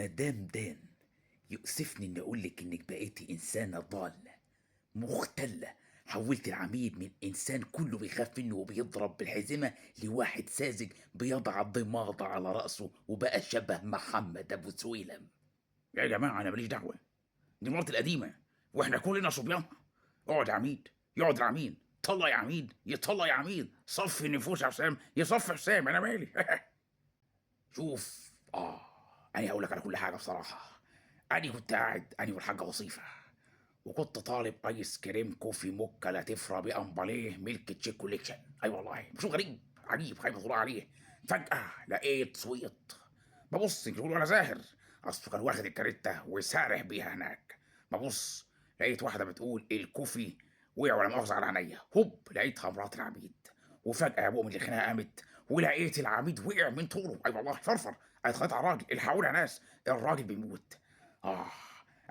مدام دان، يؤسفني اني اقول لك انك بقيتي انسانه ضاله مختله. حولت العميد من انسان كله بيخاف منه وبيضرب بالحزمه لواحد ساذج بيضع الضماده على راسه وبقى شبه محمد ابو سويلم. يا جماعه انا ماليش دعوه، دي مراتي القديمه واحنا كلنا صبيانها. اقعد يا عميد، يقعد العميد، طلع يا عميد، يطلع يا عميد، صفي النفوس يا حسام، يصفي حسام، انا مالي. شوف، انا هقول لك على كل حاجه بصراحه. انا كنت قاعد انا والحاجه وصيفه، وكنت طالب ايس كريم كوفي موكا لاتفرا بامباليه ميلك تشيك كوليكشن. اي والله مش غريب، عجيب خايف الله عليه. فجاه لقيت صويت، ببص يقولوا انا زاهر، اصله كان واخد الكاريتا وسارح بيها هناك. ببص لقيت واحده بتقول الكوفي وقع ولا مؤاخذه على عينيا، هوب لقيتها مرات العميد. وفجاه بقوم اللي الخناقه قامت ولقيت العميد وقع من طوله. اي والله فرفر، اتخيط على الراجل، الحقوني يا ناس الراجل بيموت. اه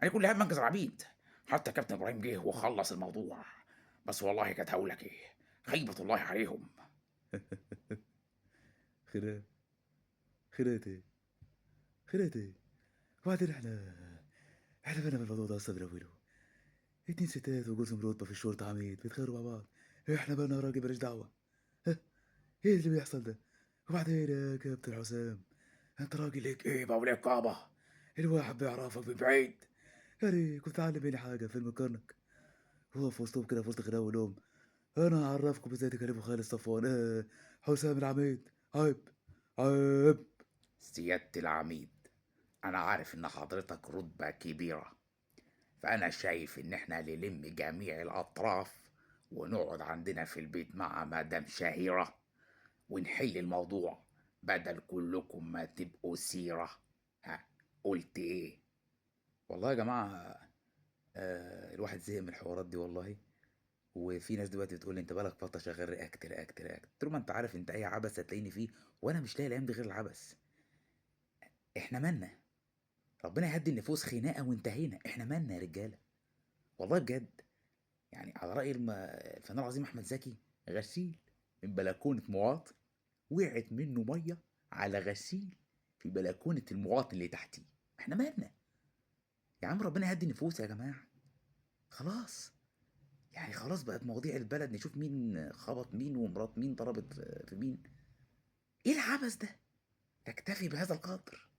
انا كل هم انقذ العبيد. حتى كابتن ابراهيم جه وخلص الموضوع. بس والله كانت هقول لك ايه، خيبه الله عليهم. خيرات خيرات ايه خيرات ايه. وبعدين احنا بينا في الموضوع ده اصلا من اوله. اتنين ستات وجوزهم رتبة في الشرطة عميد بيتخانقوا مع بعض. احنا بقى راجل ماليش دعوة. ها، ايه اللي بيحصل ده؟ وبعدين يا كابتن حسام، انت راجل ليك ايه ايه؟ بقول لك بابا؟ الواحد بيعرفك من بعيد. يعني كنت تعلم مني حاجة فيلم كرنك. هو في وسطهم كده في وسط خناقة لهم، انا هعرفكم ازاي تكلموا خالد صفوان حسام العميد. عيب عيب. سياده العميد، انا عارف ان حضرتك رتبه كبيره، فانا شايف ان احنا نلم جميع الاطراف ونقعد عندنا في البيت مع مدام شهيره ونحل الموضوع بدل كلكم ما تبقوا سيره. ها، قلت ايه؟ والله يا جماعة، الواحد زهق من الحوارات دي والله. وفي ناس دلوقتي بتقول لي انت بقالك فترة شغال رياكت رياكت رياكت، قلت لهم ما انت عارف انت اي عبث هتلاقيني فيه، وانا مش لاقي الايام دي غير العبث. احنا مالنا؟ ربنا يهدي النفوس، خناقة وانتهينا. احنا مالنا يا رجالة؟ والله بجد. يعني على رأي الفنان العظيم احمد زكي، غسيل من بلكونة مواطن وقعت منه مية على غسيل في بلكونة المواطن اللي تحتيه. احنا مالنا؟ يا عم ربنا يهدي النفوس يا جماعة. خلاص، يعني خلاص بقت مواضيع البلد نشوف مين خبط مين ومرات مين ضربت في مين. ايه العبث ده؟ تكتفي بهذا القدر.